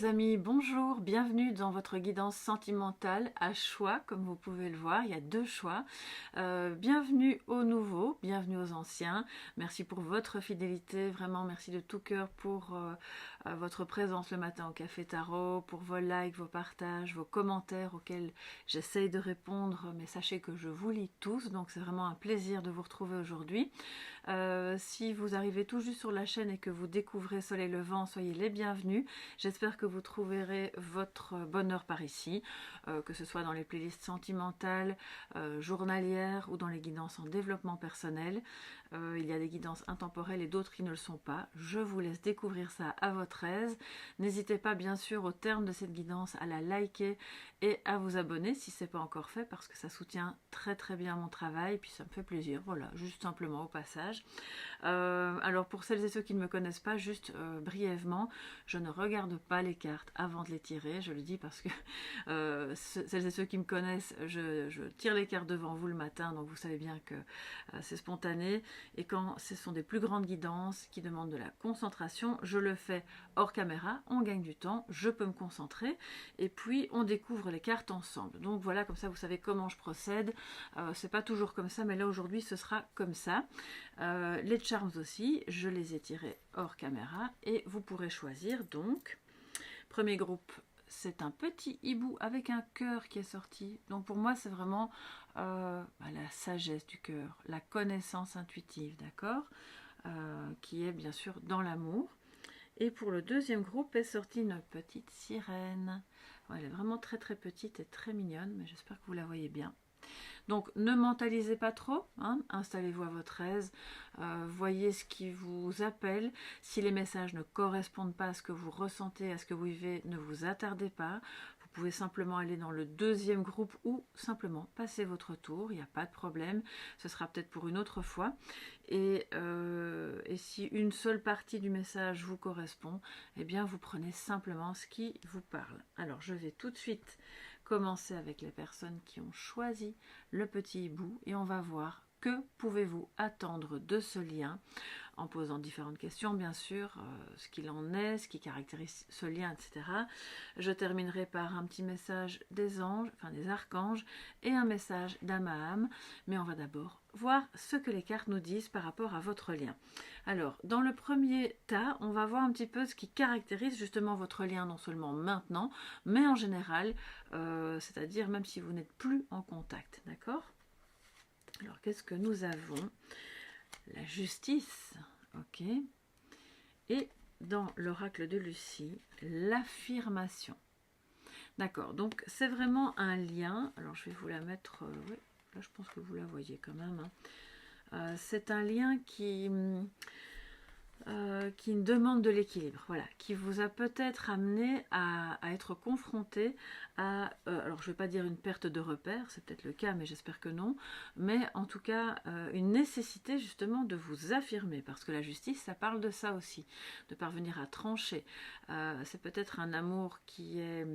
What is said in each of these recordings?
les amis, bonjour, bienvenue dans votre guidance sentimentale à choix, comme vous pouvez le voir, il y a deux choix. Bienvenue aux nouveaux, bienvenue aux anciens, merci pour votre fidélité, vraiment merci de tout cœur pour votre présence le matin au Café Tarot, pour vos likes, vos partages, vos commentaires auxquels j'essaye de répondre, mais sachez que je vous lis tous, donc c'est vraiment un plaisir de vous retrouver aujourd'hui. Si vous arrivez tout juste sur la chaîne et que vous découvrez Soleil Levant, soyez les bienvenus. J'espère que vous trouverez votre bonheur par ici, que ce soit dans les playlists sentimentales, journalières ou dans les guidances en développement personnel. Il y a des guidances intemporelles et d'autres qui ne le sont pas. Je vous laisse découvrir ça à votre aise. N'hésitez pas bien sûr au terme de cette guidance à la liker et à vous abonner si ce n'est pas encore fait parce que ça soutient très très bien mon travail et puis ça me fait plaisir. Voilà, juste simplement au passage. Alors pour celles et ceux qui ne me connaissent pas, juste brièvement, je ne regarde pas les cartes avant de les tirer, je le dis parce que celles et ceux qui me connaissent, je tire les cartes devant vous le matin, donc vous savez bien que c'est spontané, et quand ce sont des plus grandes guidances qui demandent de la concentration, je le fais hors caméra, on gagne du temps, je peux me concentrer, et puis on découvre les cartes ensemble. Donc voilà, comme ça vous savez comment je procède, c'est pas toujours comme ça, mais là aujourd'hui ce sera comme ça. Les charms aussi, je les ai tirés hors caméra et vous pourrez choisir donc. Premier groupe, c'est un petit hibou avec un cœur qui est sorti. Donc pour moi c'est vraiment la sagesse du cœur, la connaissance intuitive, d'accord, qui est bien sûr dans l'amour. Et pour le deuxième groupe est sortie une petite sirène. Ouais, elle est vraiment très très petite et très mignonne, mais j'espère que vous la voyez bien. Donc ne mentalisez pas trop, hein, installez-vous à votre aise, voyez ce qui vous appelle. Si les messages ne correspondent pas à ce que vous ressentez, à ce que vous vivez, ne vous attardez pas. Vous pouvez simplement aller dans le deuxième groupe ou simplement passer votre tour, il n'y a pas de problème. Ce sera peut-être pour une autre fois. Et si une seule partie du message vous correspond, eh bien vous prenez simplement ce qui vous parle. Alors je vais tout de suite commencer avec les personnes qui ont choisi le petit hibou et on va voir que pouvez-vous attendre de ce lien en posant différentes questions bien sûr, ce qu'il en est, ce qui caractérise ce lien, etc. Je terminerai par un petit message des anges, enfin des archanges et un message d'âme à âme, mais on va d'abord voir ce que les cartes nous disent par rapport à votre lien. Alors, dans le premier tas, on va voir un petit peu ce qui caractérise justement votre lien, non seulement maintenant, mais en général, c'est-à-dire même si vous n'êtes plus en contact, d'accord? Alors, qu'est-ce que nous avons? La justice, ok. Et dans l'oracle de Lucie, l'affirmation. D'accord, donc c'est vraiment un lien. Alors, je vais vous la mettre... oui, là, je pense que vous la voyez quand même. Hein. C'est un lien qui demande de l'équilibre, voilà, qui vous a peut-être amené à être confronté à, alors je ne vais pas dire une perte de repère, c'est peut-être le cas, mais j'espère que non, mais en tout cas une nécessité justement de vous affirmer, parce que la justice, ça parle de ça aussi, de parvenir à trancher. C'est peut-être un amour qui est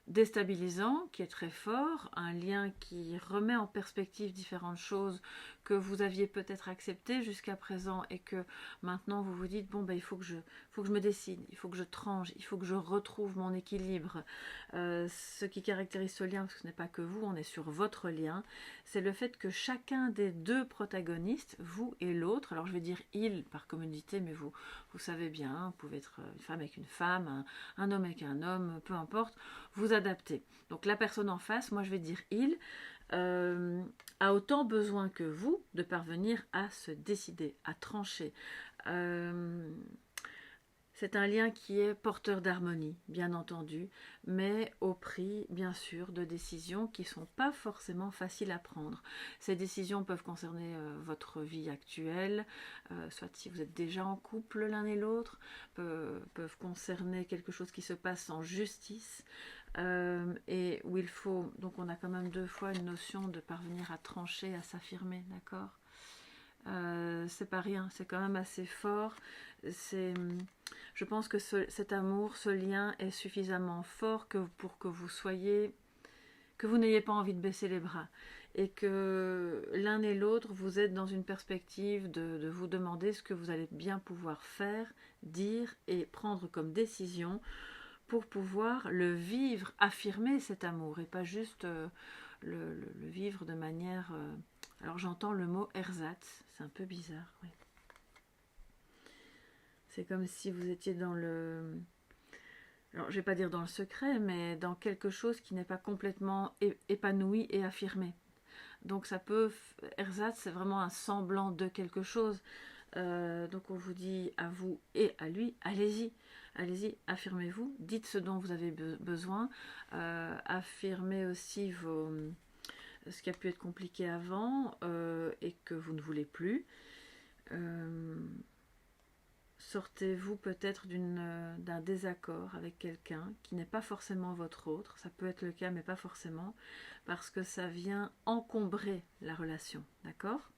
déstabilisant, qui est très fort, un lien qui remet en perspective différentes choses que vous aviez peut-être acceptées jusqu'à présent et que maintenant vous vous dites bon ben il faut que je me décide, il faut que je tranche, il faut que je retrouve mon équilibre. Ce qui caractérise ce lien, parce que ce n'est pas que vous, on est sur votre lien, c'est le fait que chacun des deux protagonistes, vous et l'autre, alors je vais dire il par commodité, mais vous savez bien, hein, vous pouvez être une femme avec une femme, un homme avec un homme, peu importe, vous adaptez. Donc la personne en face, moi je vais dire il, a autant besoin que vous de parvenir à se décider, à trancher. C'est un lien qui est porteur d'harmonie, bien entendu, mais au prix, bien sûr, de décisions qui ne sont pas forcément faciles à prendre. Ces décisions peuvent concerner votre vie actuelle, soit si vous êtes déjà en couple l'un et l'autre, peuvent concerner quelque chose qui se passe en justice, et où il faut, donc on a quand même deux fois une notion de parvenir à trancher, à s'affirmer, d'accord ? C'est pas rien, c'est quand même assez fort. Je pense que cet amour, ce lien est suffisamment fort pour que vous soyez, que vous n'ayez pas envie de baisser les bras et que l'un et l'autre vous êtes dans une perspective de vous demander ce que vous allez bien pouvoir faire, dire et prendre comme décision pour pouvoir le vivre, affirmer cet amour et pas juste le vivre de manière... alors j'entends le mot ersatz, c'est un peu bizarre, oui. C'est comme si vous étiez dans le... Alors je vais pas dire dans le secret, mais dans quelque chose qui n'est pas complètement épanoui et affirmé. Donc ça peut... Ersatz, c'est vraiment un semblant de quelque chose. Donc on vous dit à vous et à lui, allez-y, allez-y, affirmez-vous, dites ce dont vous avez besoin, affirmez aussi ce qui a pu être compliqué avant et que vous ne voulez plus. Sortez-vous peut-être d'un désaccord avec quelqu'un qui n'est pas forcément votre autre, ça peut être le cas mais pas forcément, parce que ça vient encombrer la relation, d'accord ?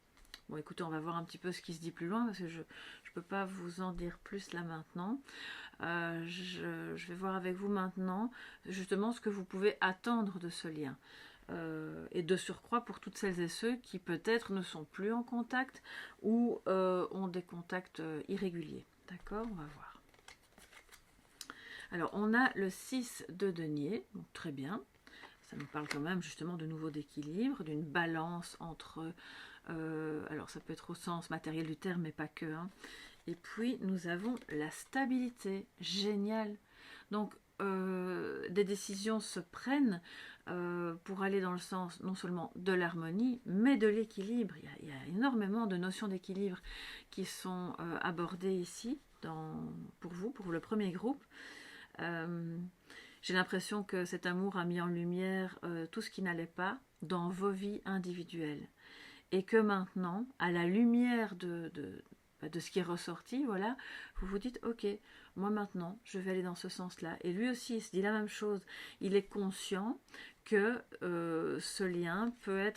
Bon, écoutez, on va voir un petit peu ce qui se dit plus loin, parce que je ne peux pas vous en dire plus là maintenant. Je vais voir avec vous maintenant, justement, ce que vous pouvez attendre de ce lien. Et de surcroît pour toutes celles et ceux qui peut-être ne sont plus en contact ou ont des contacts irréguliers. D'accord, on va voir. Alors, on a le 6 de denier, donc très bien. Ça nous parle quand même justement de nouveau d'équilibre, d'une balance entre... alors ça peut être au sens matériel du terme, mais pas que. Hein. Et puis nous avons la stabilité, génial. Donc des décisions se prennent pour aller dans le sens non seulement de l'harmonie, mais de l'équilibre. Il y a énormément de notions d'équilibre qui sont abordées ici pour vous, pour le premier groupe. J'ai l'impression que cet amour a mis en lumière tout ce qui n'allait pas dans vos vies individuelles. Et que maintenant, à la lumière de ce qui est ressorti, voilà, vous vous dites, ok, moi maintenant, je vais aller dans ce sens-là. Et lui aussi, il se dit la même chose. Il est conscient que ce lien peut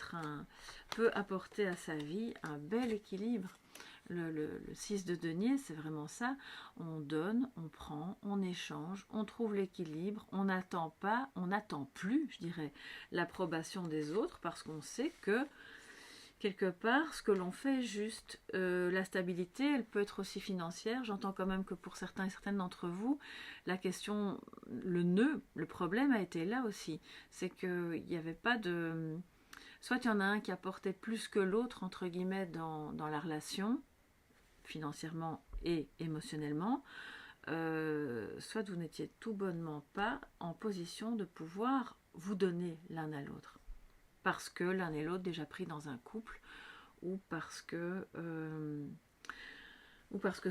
apporter à sa vie un bel équilibre. Le 6 de denier, c'est vraiment ça. On donne, on prend, on échange, on trouve l'équilibre, on n'attend plus, je dirais, l'approbation des autres, parce qu'on sait que quelque part, ce que l'on fait est juste. La stabilité, elle peut être aussi financière. J'entends quand même que pour certains et certaines d'entre vous, la question, le problème a été là aussi. C'est qu'il n'y avait pas de... Soit il y en a un qui apportait plus que l'autre, entre guillemets, dans la relation, financièrement et émotionnellement, soit vous n'étiez tout bonnement pas en position de pouvoir vous donner l'un à l'autre. Parce que l'un et l'autre déjà pris dans un couple, ou parce que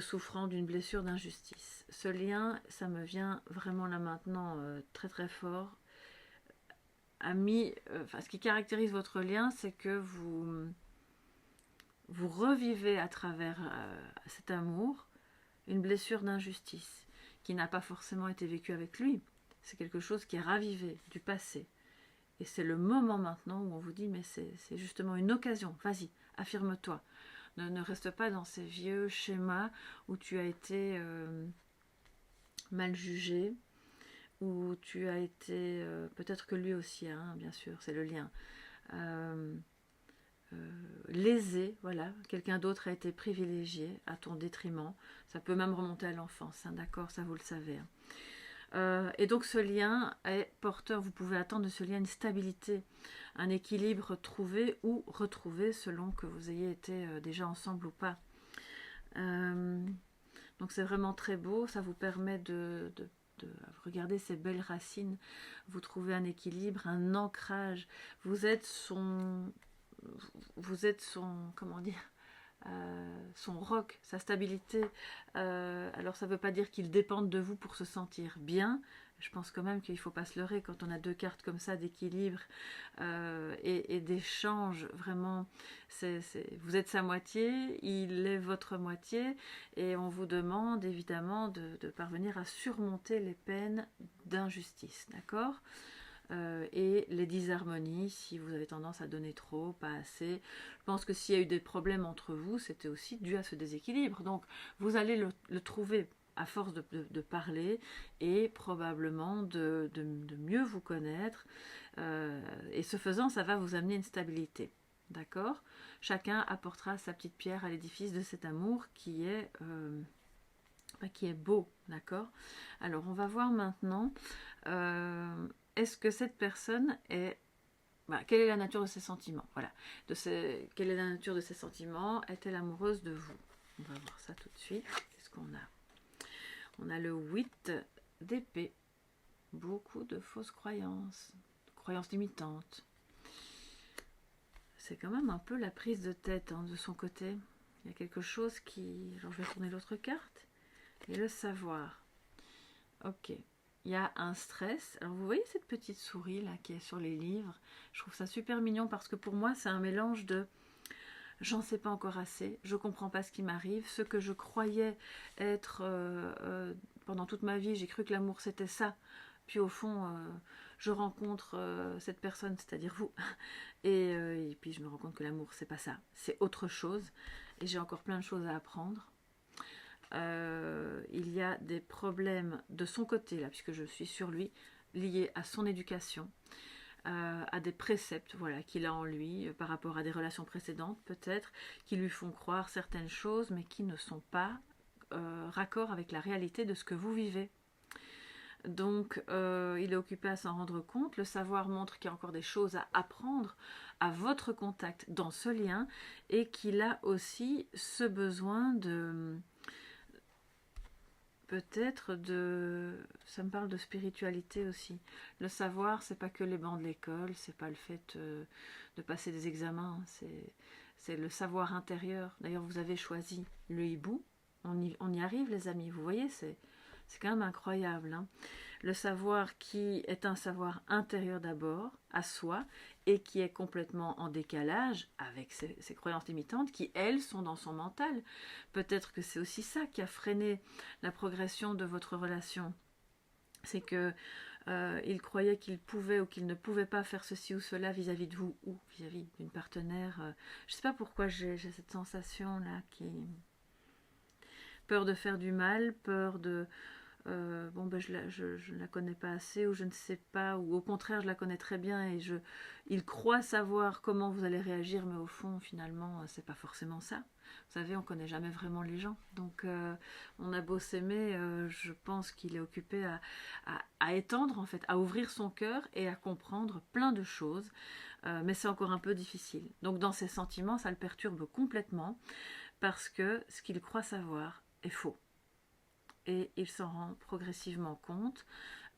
souffrant d'une blessure d'injustice. Ce lien, ça me vient vraiment là maintenant très très fort. Ce qui caractérise votre lien, c'est que vous revivez à travers cet amour une blessure d'injustice qui n'a pas forcément été vécue avec lui. C'est quelque chose qui est ravivé du passé. Et c'est le moment maintenant où on vous dit, mais c'est justement une occasion, vas-y, affirme-toi. Ne reste pas dans ces vieux schémas où tu as été mal jugé, où tu as été, peut-être que lui aussi, hein, bien sûr, c'est le lien, lésé, voilà, quelqu'un d'autre a été privilégié à ton détriment. Ça peut même remonter à l'enfance, hein, d'accord, ça vous le savez. Hein. Et donc ce lien est porteur, vous pouvez attendre de ce lien une stabilité, un équilibre trouvé ou retrouvé selon que vous ayez été déjà ensemble ou pas. Donc c'est vraiment très beau, ça vous permet de regarder ces belles racines, vous trouvez un équilibre, un ancrage, vous êtes son comment dire, son roc, sa stabilité. Alors ça ne veut pas dire qu'ils dépendent de vous pour se sentir bien. Je pense quand même qu'il ne faut pas se leurrer quand on a deux cartes comme ça d'équilibre et d'échange. Vraiment, vous êtes sa moitié, il est votre moitié et on vous demande évidemment de parvenir à surmonter les peines d'injustice. D'accord ? Et les disharmonies, si vous avez tendance à donner trop, pas assez. Je pense que s'il y a eu des problèmes entre vous, c'était aussi dû à ce déséquilibre. Donc, vous allez le trouver à force de parler et probablement de mieux vous connaître. Et ce faisant, ça va vous amener une stabilité. D'accord ? Chacun apportera sa petite pierre à l'édifice de cet amour qui est qui est beau, d'accord? Alors, on va voir maintenant, est-ce que cette personne est... quelle est la nature de ses sentiments? Voilà. Quelle est la nature de ses sentiments? Est-elle amoureuse de vous? On va voir ça tout de suite. Qu'est-ce qu'on a? On a le 8 d'épée. Beaucoup de fausses croyances. Croyances limitantes. C'est quand même un peu la prise de tête de son côté. Il y a quelque chose qui... Alors, je vais tourner l'autre carte. Et le savoir. Ok. Il y a un stress. Alors, vous voyez cette petite souris là qui est sur les livres? Je trouve ça super mignon parce que pour moi, c'est un mélange de j'en sais pas encore assez, je comprends pas ce qui m'arrive, ce que je croyais être pendant toute ma vie, j'ai cru que l'amour c'était ça. Puis au fond, je rencontre cette personne, c'est-à-dire vous, et puis je me rends compte que l'amour c'est pas ça, c'est autre chose, et j'ai encore plein de choses à apprendre. Il y a des problèmes de son côté là, puisque je suis sur lui, liés à son éducation, à des préceptes voilà, qu'il a en lui par rapport à des relations précédentes peut-être, qui lui font croire certaines choses mais qui ne sont pas raccord avec la réalité de ce que vous vivez. Donc il est occupé à s'en rendre compte. Le savoir montre qu'il y a encore des choses à apprendre à votre contact dans ce lien et qu'il a aussi ce besoin de... peut-être de... ça me parle de spiritualité aussi. Le savoir, c'est pas que les bancs de l'école, c'est pas le fait de passer des examens, c'est le savoir intérieur. D'ailleurs, vous avez choisi le hibou. On y arrive, les amis. Vous voyez, c'est quand même incroyable. Hein. Le savoir qui est un savoir intérieur d'abord, à soi, et qui est complètement en décalage avec ses croyances limitantes, qui, elles, sont dans son mental. Peut-être que c'est aussi ça qui a freiné la progression de votre relation. C'est que il croyait qu'il pouvait ou qu'il ne pouvait pas faire ceci ou cela vis-à-vis de vous ou vis-à-vis d'une partenaire. Je ne sais pas pourquoi j'ai cette sensation-là qui... Peur de faire du mal, peur de... je ne la connais pas assez ou je ne sais pas, ou au contraire je la connais très bien et il croit savoir comment vous allez réagir, mais au fond finalement c'est pas forcément ça. Vous savez, on connaît jamais vraiment les gens, donc on a beau s'aimer, je pense qu'il est occupé à étendre en fait, à ouvrir son cœur et à comprendre plein de choses, mais c'est encore un peu difficile. Donc dans ses sentiments, ça le perturbe complètement parce que ce qu'il croit savoir est faux. Et il s'en rend progressivement compte.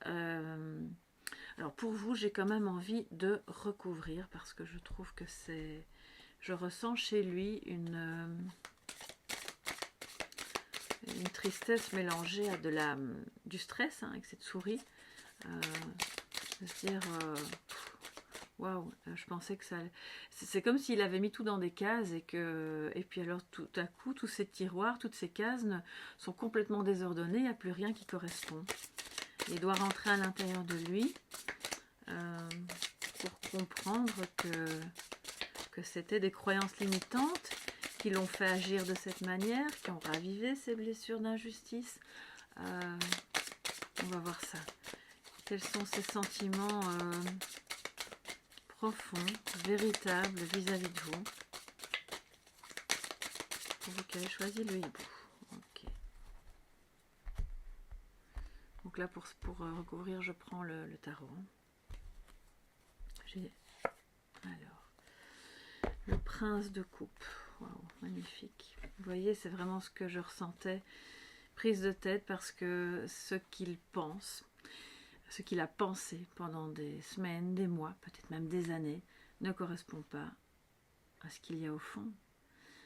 Alors pour vous, j'ai quand même envie de recouvrir parce que je trouve que c'est... Je ressens chez lui une tristesse mélangée à du stress, hein, avec cette souris. De se dire... waouh, je pensais que ça... C'est comme s'il avait mis tout dans des cases et puis alors tout à coup, tous ces tiroirs, toutes ces cases sont complètement désordonnées, il n'y a plus rien qui correspond. Il doit rentrer à l'intérieur de lui pour comprendre que c'était des croyances limitantes qui l'ont fait agir de cette manière, qui ont ravivé ses blessures d'injustice. On va voir ça. Quels sont ses sentiments profonds, véritables vis-à-vis de vous? Pour vous qui avez choisi le hibou. Ok. Donc là, pour recouvrir, je prends le tarot. Alors, le prince de coupe. Waouh, magnifique. Vous voyez, c'est vraiment ce que je ressentais. Prise de tête parce que ce qu'il pense, ce qu'il a pensé pendant des semaines, des mois, peut-être même des années, ne correspond pas à ce qu'il y a au fond.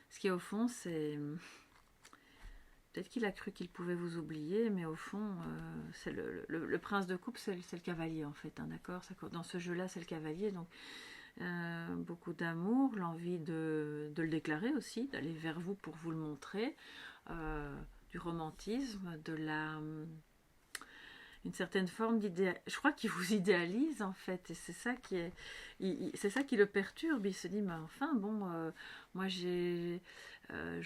Ce qu'il y a au fond, c'est... Peut-être qu'il a cru qu'il pouvait vous oublier, mais au fond, c'est le prince de coupe, c'est le cavalier en fait, hein, d'accord? Dans ce jeu-là, c'est le cavalier, donc beaucoup d'amour, l'envie de le déclarer aussi, d'aller vers vous pour vous le montrer, du romantisme, une certaine forme d'idéal. Je crois qu'il vous idéalise en fait, et c'est ça c'est ça qui le perturbe. Il se dit, mais enfin bon, moi je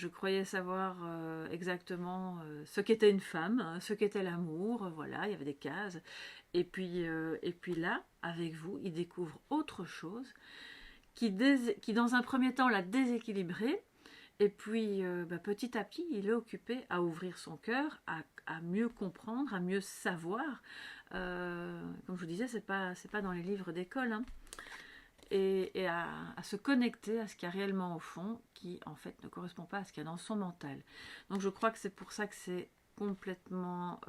croyais savoir exactement ce qu'était une femme, hein, ce qu'était l'amour, voilà, il y avait des cases. Et puis là, avec vous, il découvre autre chose qui dans un premier temps l'a déséquilibré, Et puis, petit à petit, il est occupé à ouvrir son cœur, à mieux comprendre, à mieux savoir. Comme je vous disais, c'est pas dans les livres d'école, hein. Et à se connecter à ce qu'il y a réellement au fond, qui en fait ne correspond pas à ce qu'il y a dans son mental. Donc je crois que c'est pour ça que c'est complètement,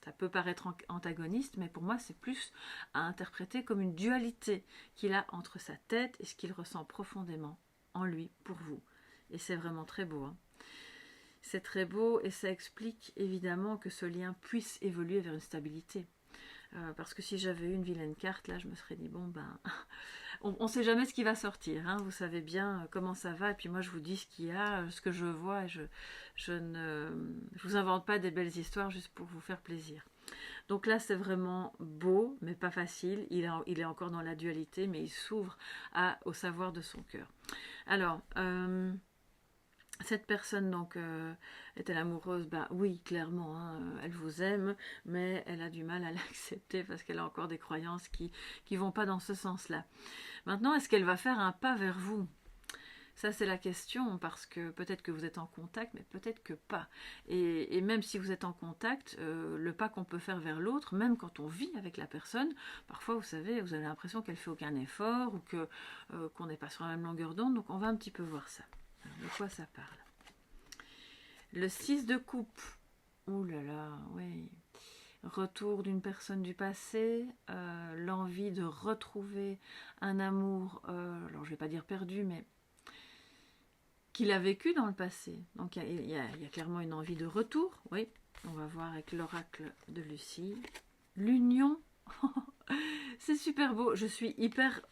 ça peut paraître antagoniste, mais pour moi c'est plus à interpréter comme une dualité qu'il a entre sa tête et ce qu'il ressent profondément en lui pour vous. Et c'est vraiment très beau, hein. C'est très beau et ça explique évidemment que ce lien puisse évoluer vers une stabilité. Parce que si j'avais eu une vilaine carte, là je me serais dit, bon ben, on ne sait jamais ce qui va sortir, hein. Vous savez bien comment ça va, et puis moi je vous dis ce qu'il y a, ce que je vois, et je ne vous invente pas des belles histoires juste pour vous faire plaisir. Donc là c'est vraiment beau, mais pas facile, il est encore dans la dualité, mais il s'ouvre au savoir de son cœur. Alors, cette personne donc est-elle amoureuse? Ben oui, clairement, hein, elle vous aime, mais elle a du mal à l'accepter parce qu'elle a encore des croyances qui vont pas dans ce sens-là. Maintenant, est-ce qu'elle va faire un pas vers vous? Ça, c'est la question, parce que peut-être que vous êtes en contact, mais peut-être que pas. Et même si vous êtes en contact, le pas qu'on peut faire vers l'autre, même quand on vit avec la personne, parfois, vous savez, vous avez l'impression qu'elle fait aucun effort ou qu'on n'est pas sur la même longueur d'onde, donc on va un petit peu voir ça. Alors, de quoi ça parle? Le 6 de coupe. Ouh là là, oui. Retour d'une personne du passé, l'envie de retrouver un amour, alors je ne vais pas dire perdu, mais qu'il a vécu dans le passé. Donc il y a clairement une envie de retour, oui. On va voir avec l'oracle de Lucie. L'union, c'est super beau. Je suis hyper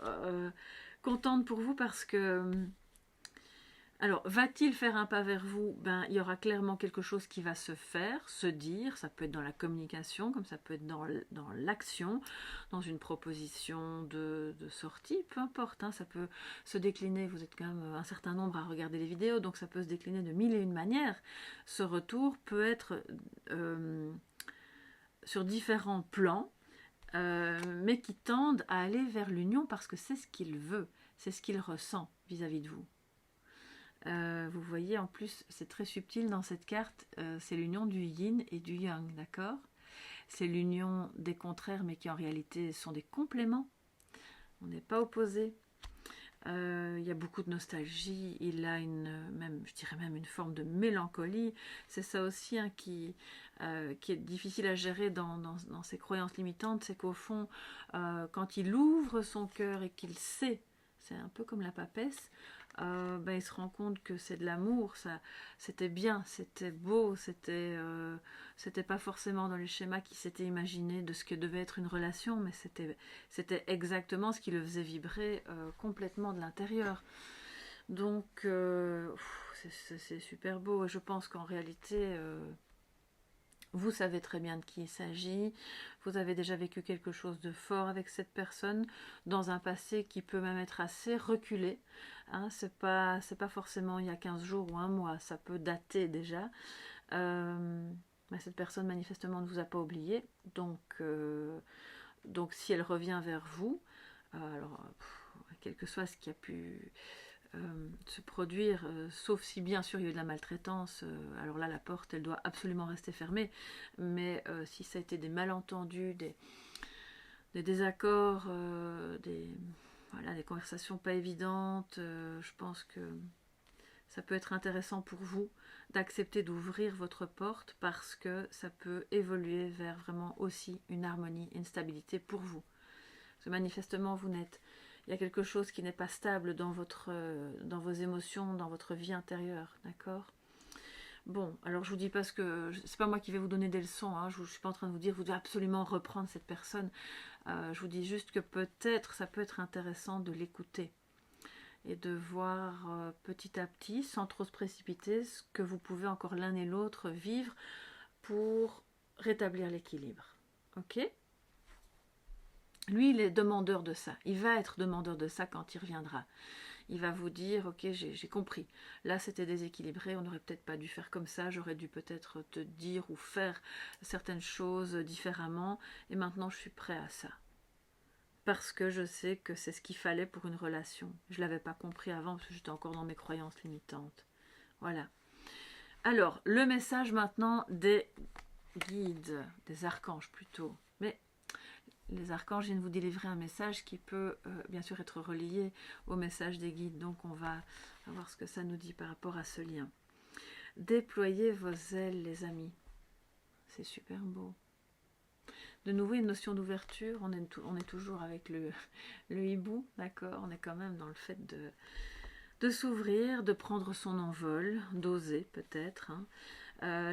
contente pour vous parce que... Alors, va-t-il faire un pas vers vous? Ben, il y aura clairement quelque chose qui va se faire, se dire. Ça peut être dans la communication, comme ça peut être dans l'action, dans une proposition de sortie, peu importe, hein, ça peut se décliner. Vous êtes quand même un certain nombre à regarder les vidéos, donc ça peut se décliner de mille et une manières. Ce retour peut être sur différents plans, mais qui tendent à aller vers l'union parce que c'est ce qu'il veut, c'est ce qu'il ressent vis-à-vis de vous. Vous voyez, en plus, c'est très subtil dans cette carte, c'est l'union du yin et du yang, d'accord? C'est l'union des contraires, mais qui en réalité sont des compléments. On n'est pas opposés. Il y a beaucoup de nostalgie, il a je dirais même une forme de mélancolie. C'est ça aussi, hein, qui est difficile à gérer dans ses croyances limitantes, c'est qu'au fond, quand il ouvre son cœur et qu'il sait, c'est un peu comme la papesse, il se rend compte que c'est de l'amour, c'était bien, c'était beau, c'était pas forcément dans les schémas qu'il s'était imaginé de ce que devait être une relation, mais c'était exactement ce qui le faisait vibrer complètement de l'intérieur. Donc c'est super beau, et je pense qu'en réalité vous savez très bien de qui il s'agit, vous avez déjà vécu quelque chose de fort avec cette personne, dans un passé qui peut même être assez reculé, hein, c'est pas forcément il y a 15 jours ou un mois, ça peut dater déjà. Cette personne manifestement ne vous a pas oublié, donc si elle revient vers vous, quel que soit ce qui a pu se produire, sauf si bien sûr il y a eu de la maltraitance, alors là la porte elle doit absolument rester fermée, mais si ça a été des malentendus, des désaccords, des conversations pas évidentes, je pense que ça peut être intéressant pour vous d'accepter d'ouvrir votre porte parce que ça peut évoluer vers vraiment aussi une harmonie, une stabilité pour vous. Parce que manifestement vous n'êtes... Il y a quelque chose qui n'est pas stable dans vos émotions, dans votre vie intérieure, d'accord? Bon, alors je vous dis pas c'est pas moi qui vais vous donner des leçons, hein, je suis pas en train de vous dire vous devez absolument reprendre cette personne. Je vous dis juste que peut-être ça peut être intéressant de l'écouter et de voir petit à petit, sans trop se précipiter, ce que vous pouvez encore l'un et l'autre vivre pour rétablir l'équilibre. Ok ? Lui, il est demandeur de ça. Il va être demandeur de ça quand il reviendra. Il va vous dire, ok, j'ai compris. Là, c'était déséquilibré, on n'aurait peut-être pas dû faire comme ça, j'aurais dû peut-être te dire ou faire certaines choses différemment, et maintenant je suis prêt à ça. Parce que je sais que c'est ce qu'il fallait pour une relation. Je ne l'avais pas compris avant, parce que j'étais encore dans mes croyances limitantes. Voilà. Alors, le message maintenant des guides, des archanges plutôt. Mais les archanges viennent vous délivrer un message qui peut bien sûr être relié au message des guides. Donc on va voir ce que ça nous dit par rapport à ce lien. Déployez vos ailes, les amis. C'est super beau. De nouveau, une notion d'ouverture. On est toujours avec le hibou, d'accord. On est quand même dans le fait de s'ouvrir, de prendre son envol, d'oser peut-être. Hein.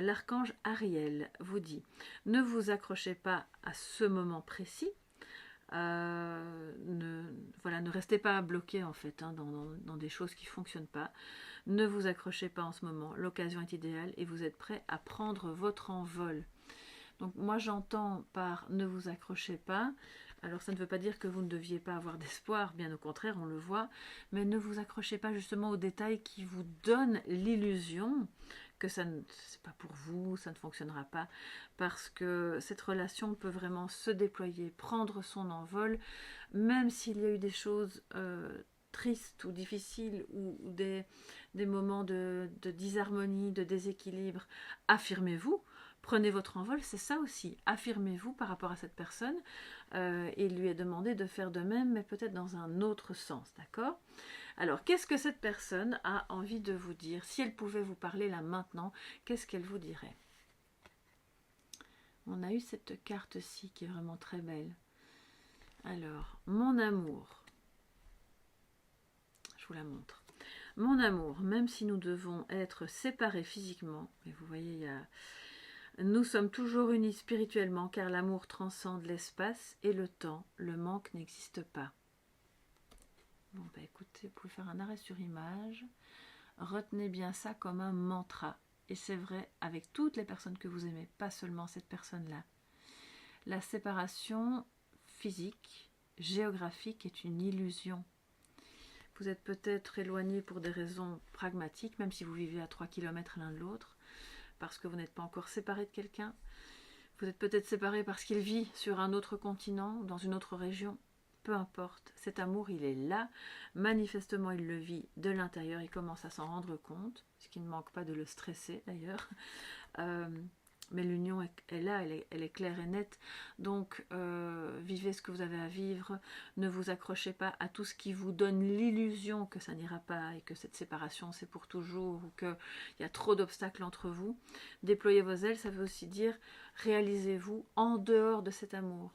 L'archange Ariel vous dit, ne vous accrochez pas à ce moment précis, ne restez pas bloqué en fait hein, dans des choses qui ne fonctionnent pas, ne vous accrochez pas en ce moment, l'occasion est idéale et vous êtes prêt à prendre votre envol. Donc moi j'entends par ne vous accrochez pas, alors ça ne veut pas dire que vous ne deviez pas avoir d'espoir, bien au contraire on le voit, mais ne vous accrochez pas justement aux détails qui vous donnent l'illusion que ça n'est pas pour vous, ça ne fonctionnera pas, parce que cette relation peut vraiment se déployer, prendre son envol, même s'il y a eu des choses tristes ou difficiles ou des moments de disharmonie, de déséquilibre. Affirmez-vous, prenez votre envol, c'est ça aussi. Affirmez-vous par rapport à cette personne et lui est demandé de faire de même, mais peut-être dans un autre sens, d'accord ? Alors, qu'est-ce que cette personne a envie de vous dire? Si elle pouvait vous parler là maintenant, qu'est-ce qu'elle vous dirait? On a eu cette carte-ci qui est vraiment très belle. Alors, mon amour. Je vous la montre. Mon amour, même si nous devons être séparés physiquement, mais vous voyez, nous sommes toujours unis spirituellement, car l'amour transcende l'espace et le temps. Le manque n'existe pas. Bon, bah écoutez, vous pouvez faire un arrêt sur image. Retenez bien ça comme un mantra. Et c'est vrai avec toutes les personnes que vous aimez, pas seulement cette personne-là. La séparation physique, géographique est une illusion. Vous êtes peut-être éloigné pour des raisons pragmatiques, même si vous vivez à 3 km l'un de l'autre, parce que vous n'êtes pas encore séparé de quelqu'un. Vous êtes peut-être séparé parce qu'il vit sur un autre continent, dans une autre région. Peu importe, cet amour, il est là. Manifestement, il le vit de l'intérieur. Il commence à s'en rendre compte, ce qui ne manque pas de le stresser d'ailleurs. Mais l'union est là, elle est claire et nette. Donc, vivez ce que vous avez à vivre. Ne vous accrochez pas à tout ce qui vous donne l'illusion que ça n'ira pas et que cette séparation, c'est pour toujours ou qu'il y a trop d'obstacles entre vous. Déployer vos ailes, ça veut aussi dire réalisez-vous en dehors de cet amour.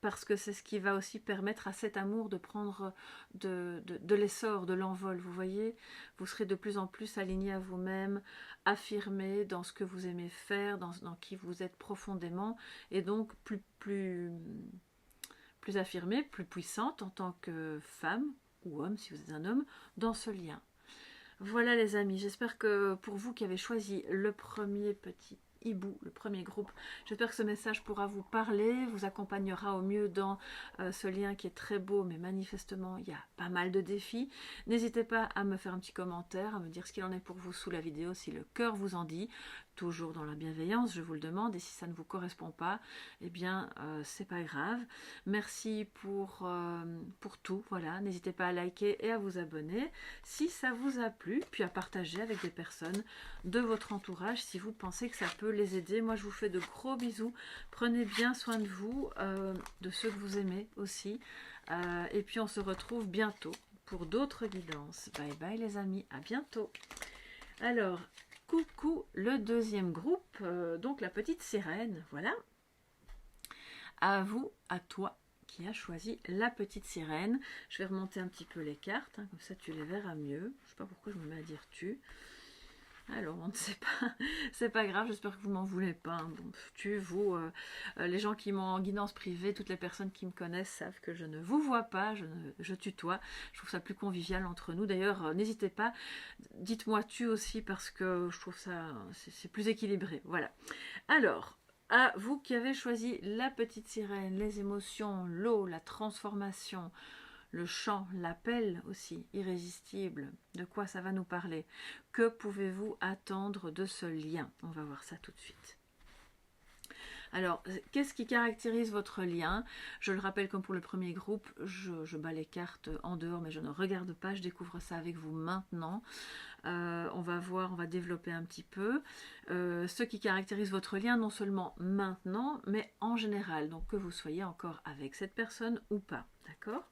Parce que c'est ce qui va aussi permettre à cet amour de prendre de l'essor, de l'envol. Vous voyez, vous serez de plus en plus aligné à vous-même, affirmé dans ce que vous aimez faire, dans qui vous êtes profondément, et donc plus affirmé, plus puissante en tant que femme ou homme, si vous êtes un homme, dans ce lien. Voilà les amis, j'espère que pour vous qui avez choisi le premier petit hibou, le premier groupe, j'espère que ce message pourra vous parler, vous accompagnera au mieux dans ce lien qui est très beau, mais manifestement il y a pas mal de défis. N'hésitez pas à me faire un petit commentaire, à me dire ce qu'il en est pour vous sous la vidéo, si le cœur vous en dit, toujours dans la bienveillance, je vous le demande, et si ça ne vous correspond pas, eh bien c'est pas grave. Merci pour tout, voilà, n'hésitez pas à liker et à vous abonner si ça vous a plu, puis à partager avec des personnes de votre entourage si vous pensez que ça peut les aider. Moi je vous fais de gros bisous, prenez bien soin de vous, de ceux que vous aimez aussi, et puis on se retrouve bientôt pour d'autres guidances. Bye bye les amis, à bientôt. Alors, coucou le deuxième groupe, donc la petite sirène, voilà. À vous, à toi qui as choisi la petite sirène. Je vais remonter un petit peu les cartes, hein, comme ça tu les verras mieux. Je ne sais pas pourquoi je me mets à dire tu. Alors, on ne sait pas, c'est pas grave, j'espère que vous m'en voulez pas. Hein. Bon, tu, vous, les gens qui m'ont en guidance privée, toutes les personnes qui me connaissent savent que je ne vous vois pas, je tutoie. Je trouve ça plus convivial entre nous. D'ailleurs, n'hésitez pas, dites-moi tu aussi parce que je trouve ça, c'est plus équilibré. Voilà. Alors, à vous qui avez choisi la petite sirène, les émotions, l'eau, la transformation, le chant, l'appel aussi, irrésistible, de quoi ça va nous parler? Que pouvez-vous attendre de ce lien? On va voir ça tout de suite. Alors, qu'est-ce qui caractérise votre lien? Je le rappelle, comme pour le premier groupe, je bats les cartes en dehors, mais je ne regarde pas, je découvre ça avec vous maintenant. On va voir, on va développer un petit peu ce qui caractérise votre lien, non seulement maintenant, mais en général. Donc, que vous soyez encore avec cette personne ou pas, d'accord?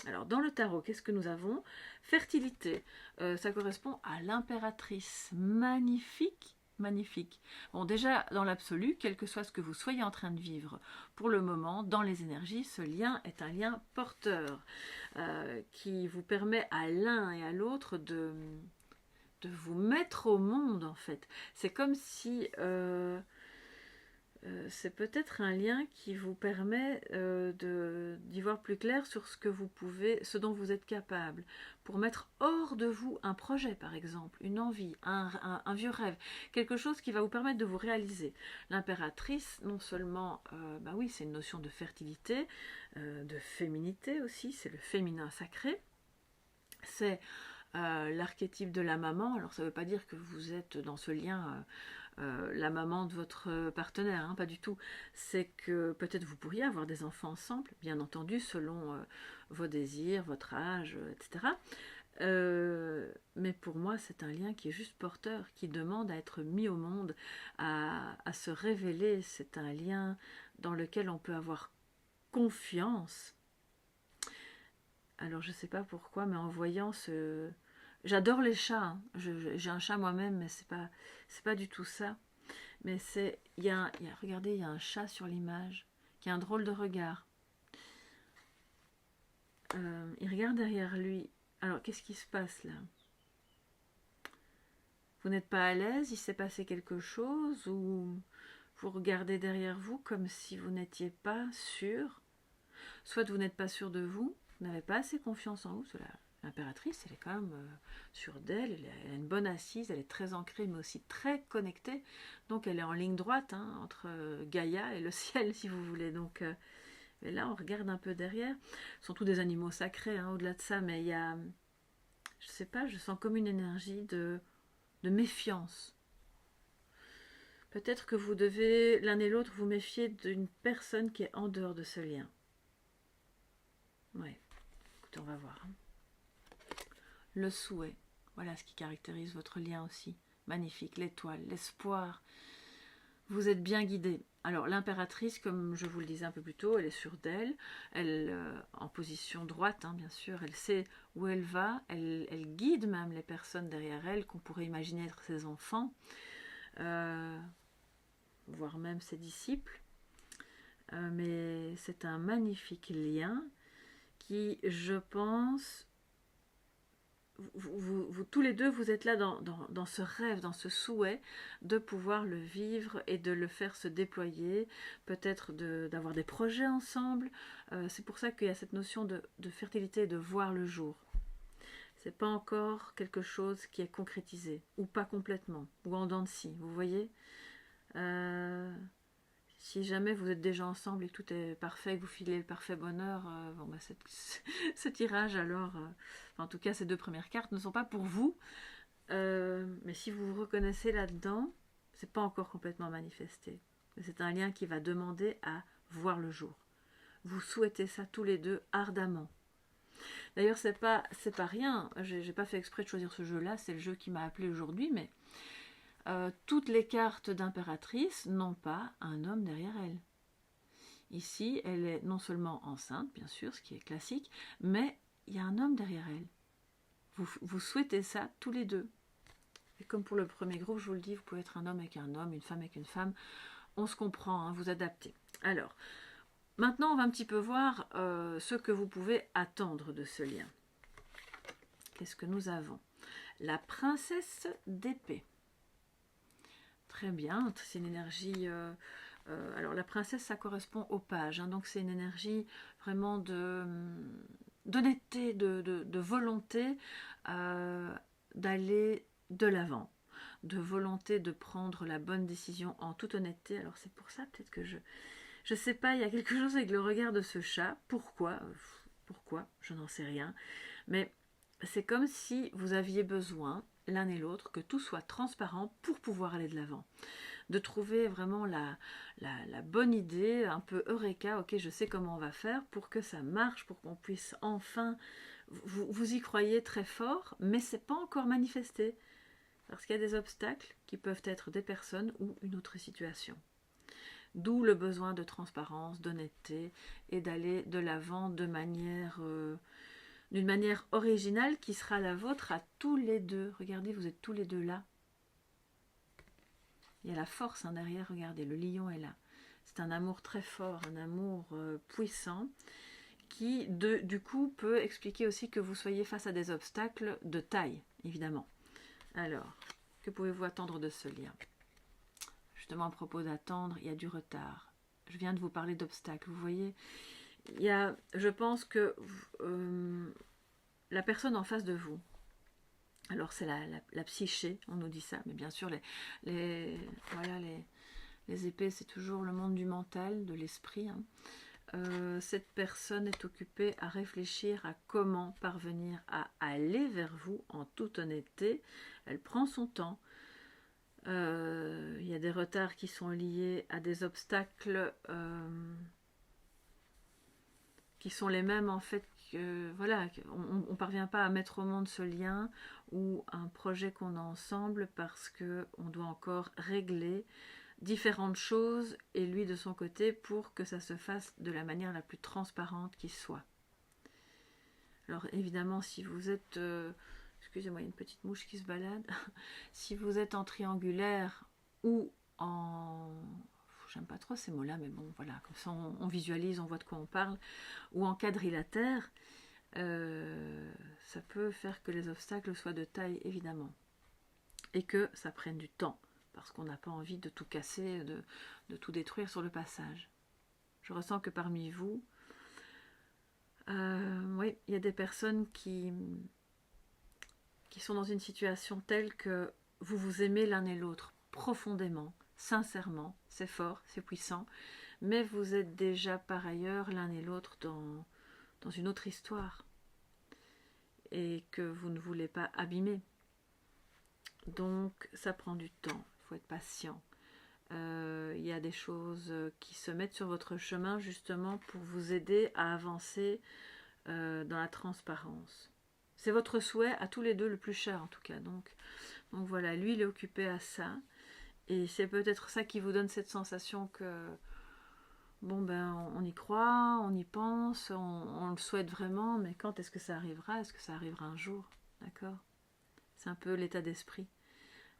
Alors, dans le tarot, qu'est-ce que nous avons? Fertilité, ça correspond à l'impératrice. Magnifique, magnifique. Bon, déjà, dans l'absolu, quel que soit ce que vous soyez en train de vivre, pour le moment, dans les énergies, ce lien est un lien porteur qui vous permet à l'un et à l'autre de vous mettre au monde, en fait. C'est comme si... c'est peut-être un lien qui vous permet d'y voir plus clair sur ce que vous pouvez, ce dont vous êtes capable, pour mettre hors de vous un projet, par exemple, une envie, un vieux rêve, quelque chose qui va vous permettre de vous réaliser. L'impératrice, non seulement, bah oui, c'est une notion de fertilité, de féminité aussi, c'est le féminin sacré, c'est l'archétype de la maman. Alors ça ne veut pas dire que vous êtes dans ce lien la maman de votre partenaire, hein, pas du tout. C'est que peut-être vous pourriez avoir des enfants ensemble, bien entendu, selon vos désirs, votre âge, etc. Mais pour moi, c'est un lien qui est juste porteur, qui demande à être mis au monde, à se révéler. C'est un lien dans lequel on peut avoir confiance. Alors je ne sais pas pourquoi, mais en voyant ce... J'adore les chats, hein. J'ai un chat moi-même, mais c'est pas du tout ça. Mais c'est... regardez, il y a un chat sur l'image, qui a un drôle de regard. Il regarde derrière lui. Alors, qu'est-ce qui se passe là? Vous n'êtes pas à l'aise? Il s'est passé quelque chose? Ou vous regardez derrière vous comme si vous n'étiez pas sûr? Soit vous n'êtes pas sûr de vous, vous n'avez pas assez confiance en vous. L'impératrice, elle est quand même sûre d'elle, elle a une bonne assise, elle est très ancrée, mais aussi très connectée. Donc elle est en ligne droite, hein, entre Gaïa et le ciel, si vous voulez. Donc, et là, on regarde un peu derrière. Ce sont tous des animaux sacrés, hein, au-delà de ça, mais il y a, je sais pas, je sens comme une énergie de méfiance. Peut-être que vous devez, l'un et l'autre, vous méfier d'une personne qui est en dehors de ce lien. Ouais, écoutez, on va voir. Hein. Le souhait, voilà ce qui caractérise votre lien aussi. Magnifique, l'étoile, l'espoir. Vous êtes bien guidé. Alors l'impératrice, comme je vous le disais un peu plus tôt, elle est sûre d'elle, elle en position droite, hein, bien sûr, elle sait où elle va, elle guide même les personnes derrière elle, qu'on pourrait imaginer être ses enfants, voire même ses disciples. Mais c'est un magnifique lien qui, je pense... Vous tous les deux, vous êtes là dans ce rêve, dans ce souhait de pouvoir le vivre et de le faire se déployer, peut-être d'avoir des projets ensemble. C'est pour ça qu'il y a cette notion de fertilité et de voir le jour. C'est pas encore quelque chose qui est concrétisé, ou pas complètement, ou en dents de scie, vous voyez. Si jamais vous êtes déjà ensemble et que tout est parfait, que vous filez le parfait bonheur, bon, bah, ce tirage alors, en tout cas ces deux premières cartes ne sont pas pour vous, mais si vous vous reconnaissez là-dedans, c'est pas encore complètement manifesté. C'est un lien qui va demander à voir le jour. Vous souhaitez ça tous les deux ardemment. D'ailleurs, c'est pas rien, j'ai pas fait exprès de choisir ce jeu-là, c'est le jeu qui m'a appelé aujourd'hui, mais toutes les cartes d'impératrice n'ont pas un homme derrière elle. Ici, elle est non seulement enceinte, bien sûr, ce qui est classique, mais il y a un homme derrière elle. Vous souhaitez ça tous les deux. Et comme pour le premier groupe, je vous le dis, vous pouvez être un homme avec un homme, une femme avec une femme. On se comprend, hein, vous adaptez. Alors, maintenant, on va un petit peu voir ce que vous pouvez attendre de ce lien. Qu'est-ce que nous avons? La princesse d'épée. Très bien, c'est une énergie... alors la princesse, ça correspond au page, hein, donc c'est une énergie vraiment d'honnêteté, de volonté d'aller de l'avant, de volonté de prendre la bonne décision en toute honnêteté. Alors c'est pour ça peut-être que je sais pas, il y a quelque chose avec le regard de ce chat. Pourquoi, je n'en sais rien, mais c'est comme si vous aviez besoin, l'un et l'autre, que tout soit transparent pour pouvoir aller de l'avant. De trouver vraiment la bonne idée, un peu eureka, ok, je sais comment on va faire pour que ça marche, pour qu'on puisse enfin, vous y croyez très fort, mais c'est pas encore manifesté, parce qu'il y a des obstacles qui peuvent être des personnes ou une autre situation. D'où le besoin de transparence, d'honnêteté et d'aller de l'avant de manière, d'une manière originale qui sera la vôtre à tous les deux. Regardez, vous êtes tous les deux là. Il y a la force derrière, regardez, le lion est là. C'est un amour très fort, un amour puissant qui, du coup, peut expliquer aussi que vous soyez face à des obstacles de taille, évidemment. Alors, que pouvez-vous attendre de ce lien? Justement, à propos d'attendre, il y a du retard. Je viens de vous parler d'obstacles. Vous voyez, je pense que la personne en face de vous, alors c'est la psyché, on nous dit ça, mais bien sûr, les épées, c'est toujours le monde du mental, de l'esprit. Cette personne est occupée à réfléchir à comment parvenir à aller vers vous en toute honnêteté. Elle prend son temps. Il y a des retards qui sont liés à des obstacles qui sont les mêmes en fait que, voilà, on ne parvient pas à mettre au monde ce lien ou un projet qu'on a ensemble parce qu'on doit encore régler différentes choses et lui de son côté pour que ça se fasse de la manière la plus transparente qui soit. Alors évidemment si vous êtes excusez-moi, il y a une petite mouche qui se balade. Si vous êtes en triangulaire ou en... J'aime pas trop ces mots-là, mais bon, voilà, comme ça on visualise, on voit de quoi on parle. Ou en quadrilatère, ça peut faire que les obstacles soient de taille, évidemment. Et que ça prenne du temps, parce qu'on n'a pas envie de tout casser, de tout détruire sur le passage. Je ressens que parmi vous, oui, il y a des personnes qui sont dans une situation telle que vous vous aimez l'un et l'autre profondément, sincèrement, c'est fort, c'est puissant, mais vous êtes déjà par ailleurs l'un et l'autre dans une autre histoire et que vous ne voulez pas abîmer. Donc ça prend du temps, il faut être patient. Il y a des choses qui se mettent sur votre chemin justement pour vous aider à avancer dans la transparence. C'est votre souhait à tous les deux le plus cher en tout cas. Donc voilà, lui il est occupé à ça. Et c'est peut-être ça qui vous donne cette sensation que bon ben on y croit, on y pense, on le souhaite vraiment, mais quand est-ce que ça arrivera? Est-ce que ça arrivera un jour? D'accord? C'est un peu l'état d'esprit.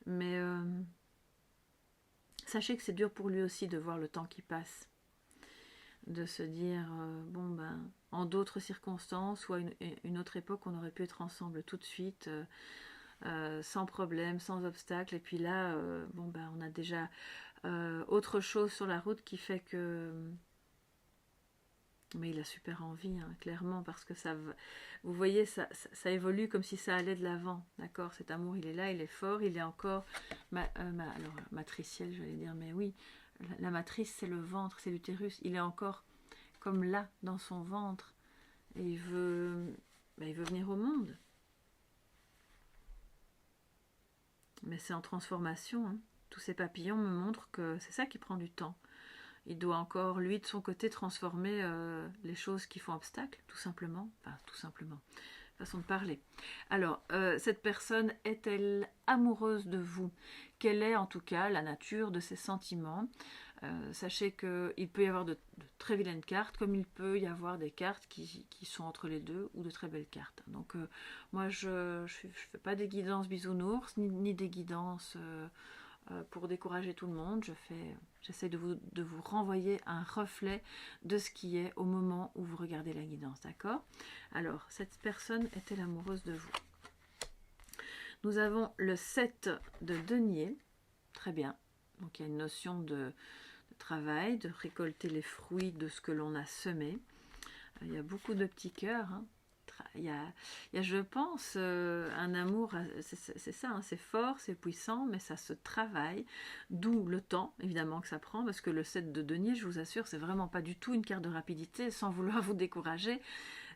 Mais sachez que c'est dur pour lui aussi de voir le temps qui passe. De se dire, bon ben, en d'autres circonstances ou à une autre époque, on aurait pu être ensemble tout de suite, sans problème, sans obstacle. Et puis là, bon ben, on a déjà autre chose sur la route qui fait que... Mais il a super envie, hein, clairement, parce que ça, vous voyez, ça évolue comme si ça allait de l'avant, d'accord? Cet amour, il est là, il est fort, il est encore alors, matriciel, j'allais dire, mais oui, la matrice, c'est le ventre, c'est l'utérus, il est encore comme là, dans son ventre, et il veut venir au monde. Mais c'est en transformation, hein. Tous ces papillons me montrent que c'est ça qui prend du temps. Il doit encore, lui, de son côté, transformer les choses qui font obstacle, tout simplement. Enfin, tout simplement. Façon de parler. Alors, cette personne est-elle amoureuse de vous? Quelle est, en tout cas, la nature de ses sentiments? Sachez qu'il peut y avoir de très vilaines cartes, comme il peut y avoir des cartes qui sont entre les deux, ou de très belles cartes. Donc, moi, je ne fais pas des guidances bisounours, ni des guidances... pour décourager tout le monde, j'essaie de vous renvoyer un reflet de ce qui est au moment où vous regardez la guidance, d'accord? Alors, cette personne est-elle amoureuse de vous? Nous avons le 7 de denier, très bien, donc il y a une notion de travail, de récolter les fruits de ce que l'on a semé. Il y a beaucoup de petits cœurs, hein. Il y a, je pense, un amour, c'est ça, hein, c'est fort, c'est puissant, mais ça se travaille, d'où le temps, évidemment, que ça prend, parce que le 7 de denier, je vous assure, c'est vraiment pas du tout une carte de rapidité, sans vouloir vous décourager,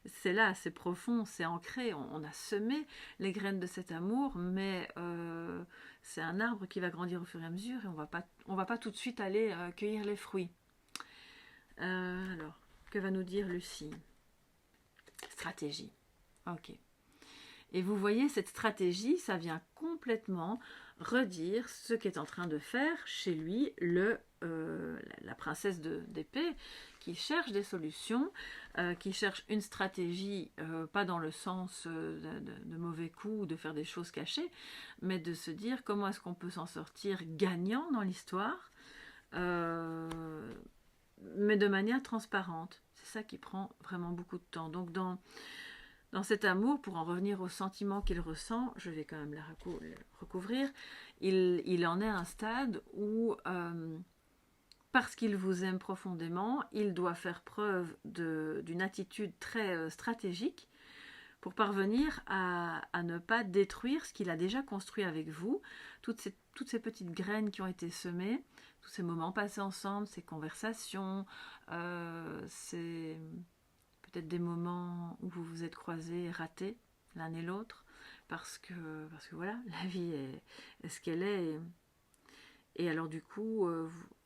c'est là, c'est profond, c'est ancré, on a semé les graines de cet amour, mais c'est un arbre qui va grandir au fur et à mesure et on va pas tout de suite aller cueillir les fruits. Alors, que va nous dire Lucie? Stratégie. Ok. Et vous voyez, cette stratégie, ça vient complètement redire ce qu'est en train de faire chez lui la princesse d'épée, qui cherche des solutions, qui cherche une stratégie, pas dans le sens de mauvais coups ou de faire des choses cachées, mais de se dire comment est-ce qu'on peut s'en sortir gagnant dans l'histoire, mais de manière transparente. C'est ça qui prend vraiment beaucoup de temps. Donc dans cet amour, pour en revenir au sentiment qu'il ressent, je vais quand même le recouvrir, il en est à un stade où, parce qu'il vous aime profondément, il doit faire preuve d'une attitude très stratégique pour parvenir à ne pas détruire ce qu'il a déjà construit avec vous, toutes ces petites graines qui ont été semées, tous ces moments passés ensemble, ces conversations, ces... peut-être des moments où vous vous êtes croisés et ratés l'un et l'autre, parce que voilà, la vie est ce qu'elle est. Et alors du coup,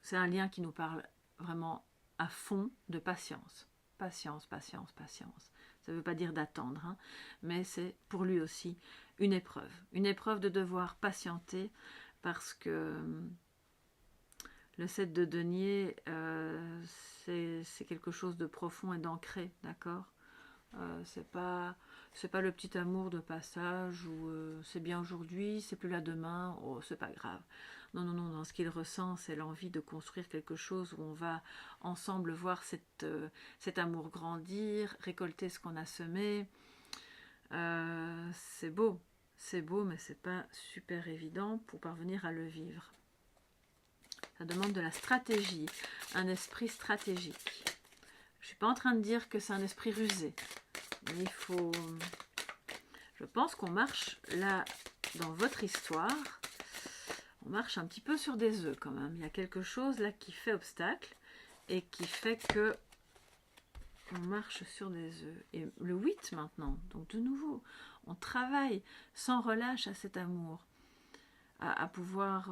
c'est un lien qui nous parle vraiment à fond de patience. Patience, patience, patience. Ça ne veut pas dire d'attendre, hein, mais c'est pour lui aussi une épreuve. Une épreuve de devoir patienter, parce que le 7 de denier, c'est quelque chose de profond et d'ancré, d'accord? C'est pas le petit amour de passage où c'est bien aujourd'hui, c'est plus là demain, oh c'est pas grave. Non, non, non, dans ce qu'il ressent, c'est l'envie de construire quelque chose où on va ensemble voir cet amour grandir, récolter ce qu'on a semé. C'est beau, mais c'est pas super évident pour parvenir à le vivre. Ça demande de la stratégie, un esprit stratégique. Je ne suis pas en train de dire que c'est un esprit rusé. Mais il faut... Je pense qu'on marche là, dans votre histoire, on marche un petit peu sur des œufs quand même. Il y a quelque chose là qui fait obstacle et qui fait que on marche sur des œufs. Et le 8 maintenant, donc de nouveau, on travaille sans relâche à cet amour. À pouvoir,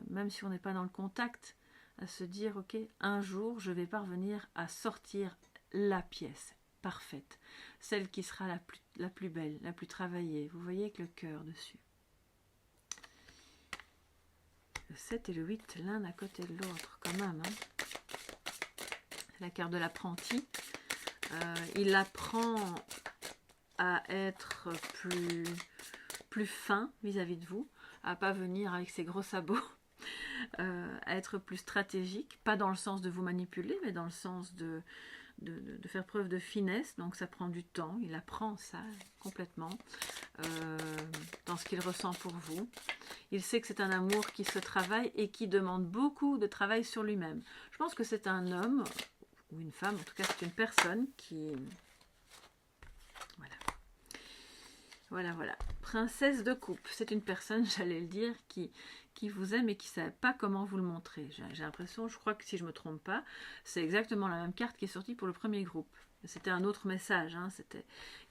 même si on n'est pas dans le contact, à se dire, ok, un jour, je vais parvenir à sortir la pièce parfaite, celle qui sera la plus belle, la plus travaillée. Vous voyez avec le cœur dessus. Le 7 et le 8, l'un à côté de l'autre, quand même. Hein. C'est la carte de l'apprenti. Il apprend à être plus fin vis-à-vis de vous, à pas venir avec ses gros sabots, à être plus stratégique, pas dans le sens de vous manipuler, mais dans le sens de faire preuve de finesse. Donc ça prend du temps, il apprend ça complètement dans ce qu'il ressent pour vous. Il sait que c'est un amour qui se travaille et qui demande beaucoup de travail sur lui-même. Je pense que c'est un homme ou une femme, en tout cas c'est une personne qui... Voilà. Princesse de coupe, c'est une personne, j'allais le dire, qui vous aime et qui ne sait pas comment vous le montrer. J'ai l'impression, je crois que si je ne me trompe pas, c'est exactement la même carte qui est sortie pour le premier groupe. C'était un autre message, hein,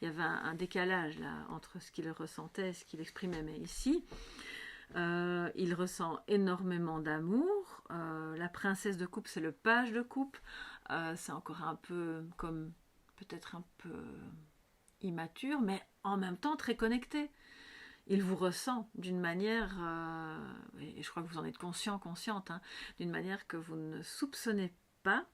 il y avait un décalage là entre ce qu'il ressentait et ce qu'il exprimait. Mais ici, il ressent énormément d'amour. La princesse de coupe, c'est le page de coupe. C'est encore un peu comme, peut-être un peu immature, mais en même temps très connecté. Il vous ressent d'une manière, et je crois que vous en êtes consciente, hein, d'une manière que vous ne soupçonnez pas.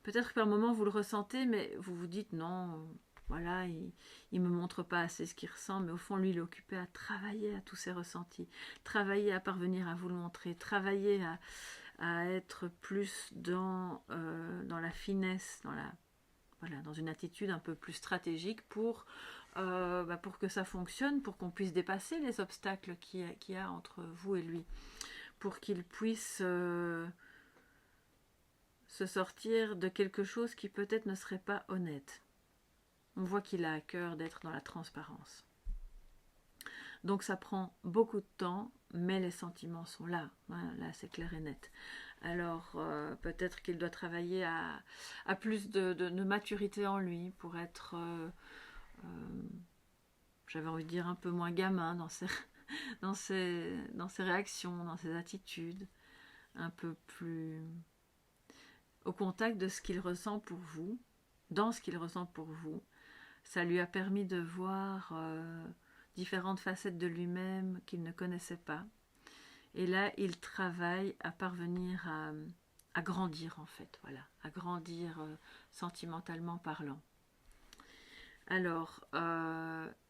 Peut-être que par moment vous le ressentez, mais vous vous dites non, voilà, il ne me montre pas assez ce qu'il ressent, mais au fond, lui, il est occupé à travailler à tous ses ressentis, travailler à parvenir à vous le montrer, travailler à être plus dans la finesse, dans une attitude un peu plus stratégique pour que ça fonctionne, pour qu'on puisse dépasser les obstacles qu'il y a entre vous et lui, pour qu'il puisse se sortir de quelque chose qui peut-être ne serait pas honnête. On voit qu'il a à cœur d'être dans la transparence. Donc ça prend beaucoup de temps, mais les sentiments sont là. Là, c'est clair et net. Alors peut-être qu'il doit travailler à plus de maturité en lui pour être, j'avais envie de dire, un peu moins gamin dans ses réactions, dans ses attitudes, un peu plus au contact de ce qu'il ressent pour vous, dans ce qu'il ressent pour vous. Ça lui a permis de voir différentes facettes de lui-même qu'il ne connaissait pas. Et là, il travaille à parvenir à grandir, en fait, voilà, à grandir sentimentalement parlant. Alors,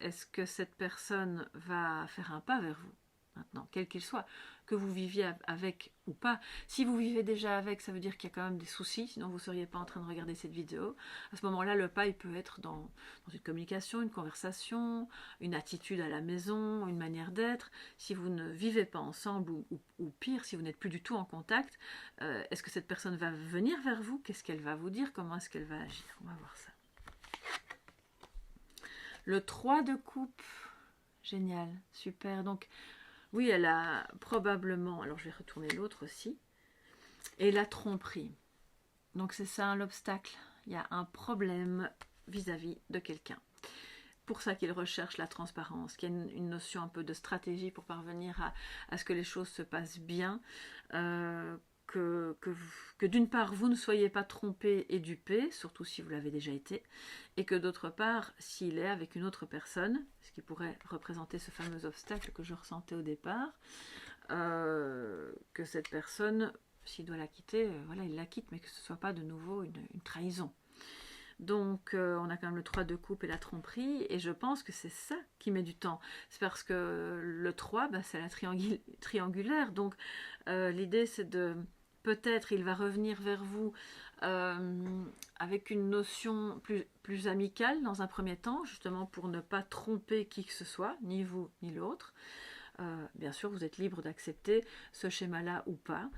est-ce que cette personne va faire un pas vers vous maintenant, quel qu'il soit, que vous viviez avec ou pas? Si vous vivez déjà avec, ça veut dire qu'il y a quand même des soucis, sinon vous ne seriez pas en train de regarder cette vidéo. À ce moment-là, le pas, il peut être dans une communication, une conversation, une attitude à la maison, une manière d'être. Si vous ne vivez pas ensemble, ou pire, si vous n'êtes plus du tout en contact, est-ce que cette personne va venir vers vous? Qu'est-ce qu'elle va vous dire? Comment est-ce qu'elle va agir? On va voir ça. Le 3 de coupe, génial, super. Donc, oui, elle a probablement, alors je vais retourner l'autre aussi, et la tromperie. Donc c'est ça l'obstacle, il y a un problème vis-à-vis de quelqu'un. Pour ça qu'il recherche la transparence, qu'il y a une notion un peu de stratégie pour parvenir à ce que les choses se passent bien, que d'une part vous ne soyez pas trompé et dupé, surtout si vous l'avez déjà été, et que d'autre part, s'il est avec une autre personne, ce qui pourrait représenter ce fameux obstacle que je ressentais au départ, que cette personne, s'il doit la quitter, voilà, il la quitte, mais que ce ne soit pas de nouveau une trahison. Donc on a quand même le 3 de coupe et la tromperie, et je pense que c'est ça qui met du temps. C'est parce que le 3, bah, c'est la triangulaire, donc l'idée c'est de... Peut-être il va revenir vers vous avec une notion plus amicale dans un premier temps, justement pour ne pas tromper qui que ce soit, ni vous ni l'autre. Bien sûr, vous êtes libre d'accepter ce schéma-là ou pas,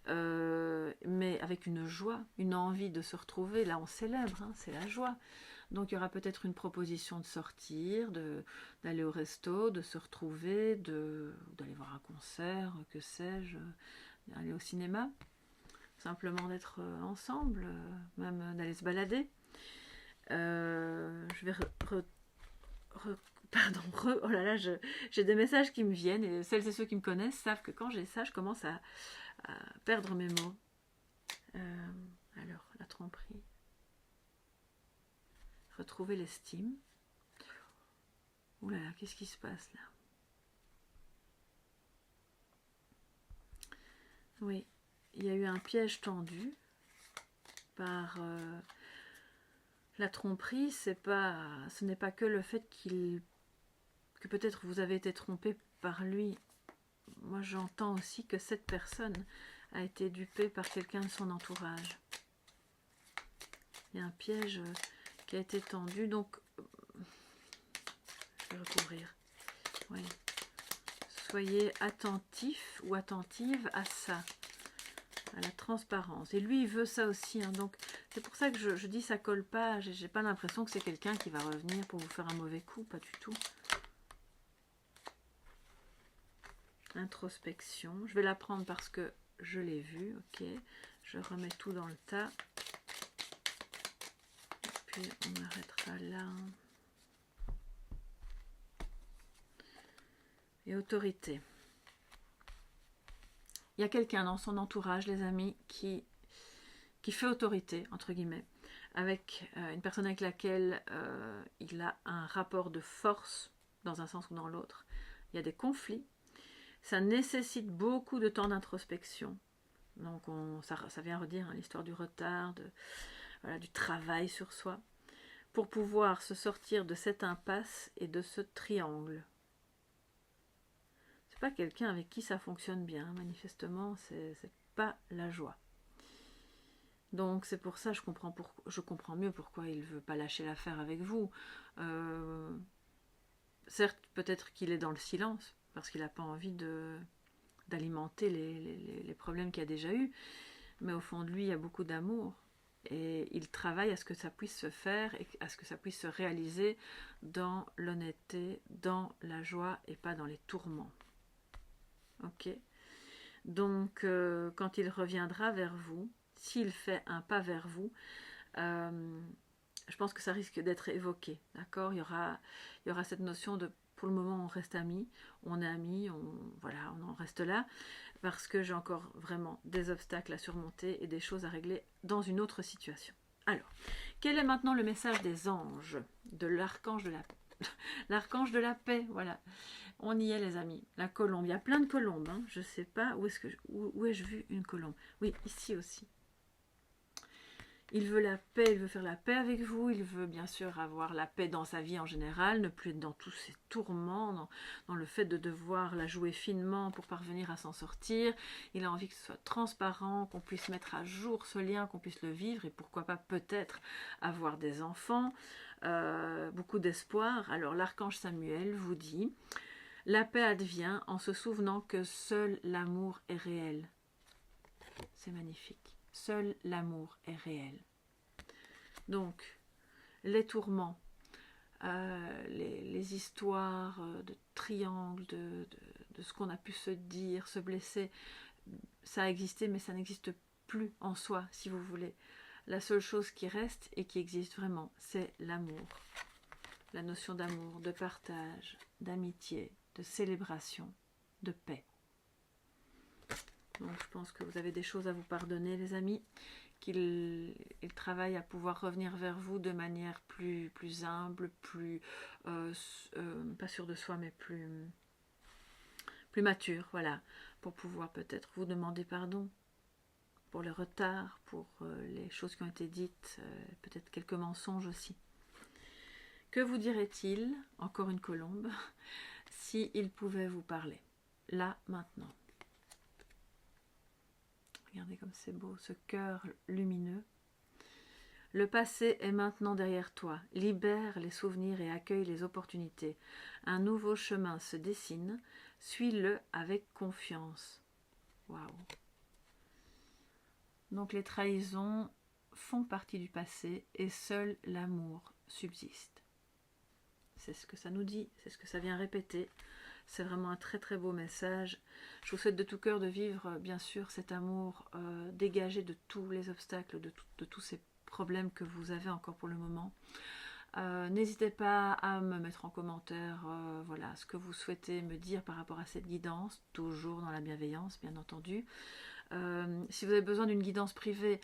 mais avec une joie, une envie de se retrouver. Là, on célèbre, hein, c'est la joie. Donc, il y aura peut-être une proposition de sortir, d'aller au resto, de se retrouver, d'aller voir un concert, que sais-je, d'aller au cinéma. Simplement d'être ensemble, même d'aller se balader. Je vais oh là là, j'ai des messages qui me viennent, et celles et ceux qui me connaissent savent que quand j'ai ça, je commence à perdre mes mots. Alors, la tromperie. Retrouver l'estime. Ouh là là, qu'est-ce qui se passe là? Oui, il y a eu un piège tendu par la tromperie. Ce n'est pas que le fait que peut-être vous avez été trompé par lui. Moi, j'entends aussi que cette personne a été dupée par quelqu'un de son entourage. Il y a un piège qui a été tendu, donc je vais recouvrir. Oui. Soyez attentif ou attentive à ça, à la transparence. Et lui, il veut ça aussi, hein, donc c'est pour ça que je dis ça colle pas. J'ai pas l'impression que c'est quelqu'un qui va revenir pour vous faire un mauvais coup, pas du tout. Introspection. Je vais la prendre parce que je l'ai vue. Ok. Je remets tout dans le tas. Et puis on arrêtera là. Et autorité. Il y a quelqu'un dans son entourage, les amis, qui fait autorité, entre guillemets, avec une personne avec laquelle il a un rapport de force, dans un sens ou dans l'autre. Il y a des conflits. Ça nécessite beaucoup de temps d'introspection. Donc ça vient redire hein, l'histoire du retard, voilà, du travail sur soi, pour pouvoir se sortir de cette impasse et de ce triangle. C'est pas quelqu'un avec qui ça fonctionne bien, manifestement, c'est pas la joie. Donc c'est pour ça que je comprends mieux pourquoi il ne veut pas lâcher l'affaire avec vous. Certes, peut-être qu'il est dans le silence, parce qu'il n'a pas envie d'alimenter les problèmes qu'il y a déjà eu, mais au fond de lui, il y a beaucoup d'amour. Et il travaille à ce que ça puisse se faire et à ce que ça puisse se réaliser dans l'honnêteté, dans la joie et pas dans les tourments. Ok ? Donc, quand il reviendra vers vous, s'il fait un pas vers vous, je pense que ça risque d'être évoqué, d'accord. Il y aura cette notion de, pour le moment, on reste amis, voilà, on en reste là, parce que j'ai encore vraiment des obstacles à surmonter et des choses à régler dans une autre situation. Alors, quel est maintenant le message des anges, de l'archange de la paix? L'archange de la paix, voilà. On y est les amis, la colombe. Il y a plein de colombes, hein. Je ne sais pas où ai-je vu une colombe. Oui, ici aussi. Il veut la paix, il veut faire la paix avec vous, il veut bien sûr avoir la paix dans sa vie en général, ne plus être dans tous ces tourments, dans le fait de devoir la jouer finement pour parvenir à s'en sortir. Il a envie que ce soit transparent, qu'on puisse mettre à jour ce lien, qu'on puisse le vivre et pourquoi pas peut-être avoir des enfants. Beaucoup d'espoir. Alors l'archange Samuel vous dit: la paix advient en se souvenant que seul l'amour est réel. C'est magnifique. Seul l'amour est réel. Donc, les tourments, les histoires de triangles, de ce qu'on a pu se dire, se blesser, ça a existé, mais ça n'existe plus en soi, si vous voulez. La seule chose qui reste et qui existe vraiment, c'est l'amour. La notion d'amour, de partage, d'amitié, de célébration, de paix. Donc je pense que vous avez des choses à vous pardonner, les amis, qu'il travaille à pouvoir revenir vers vous de manière plus humble, plus, pas sûre de soi, mais plus mature, voilà, pour pouvoir peut-être vous demander pardon pour le retard, pour les choses qui ont été dites, peut-être quelques mensonges aussi. Que vous dirait-il, encore une colombe, s'il pouvait vous parler, là, maintenant? Regardez comme c'est beau, ce cœur lumineux. Le passé est maintenant derrière toi. Libère les souvenirs et accueille les opportunités. Un nouveau chemin se dessine. Suis-le avec confiance. Waouh! Donc les trahisons font partie du passé et seul l'amour subsiste. C'est ce que ça nous dit, c'est ce que ça vient répéter. C'est vraiment un très très beau message. Je vous souhaite de tout cœur de vivre bien sûr cet amour dégagé de tous les obstacles, de tous ces problèmes que vous avez encore pour le moment. N'hésitez pas à me mettre en commentaire voilà, ce que vous souhaitez me dire par rapport à cette guidance, toujours dans la bienveillance bien entendu. Si vous avez besoin d'une guidance privée,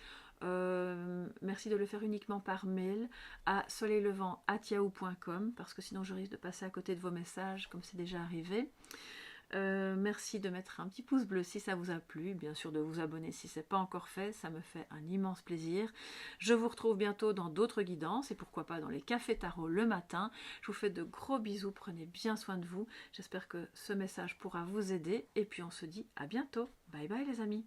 merci de le faire uniquement par mail à soleillevent@yahoo.com parce que sinon je risque de passer à côté de vos messages comme c'est déjà arrivé. Merci de mettre un petit pouce bleu si ça vous a plu, bien sûr de vous abonner si ce n'est pas encore fait, ça me fait un immense plaisir. Je vous retrouve bientôt dans d'autres guidances et pourquoi pas dans les cafés tarot le matin. Je vous fais de gros bisous, prenez bien soin de vous, j'espère que ce message pourra vous aider et puis on se dit à bientôt. Bye bye les amis.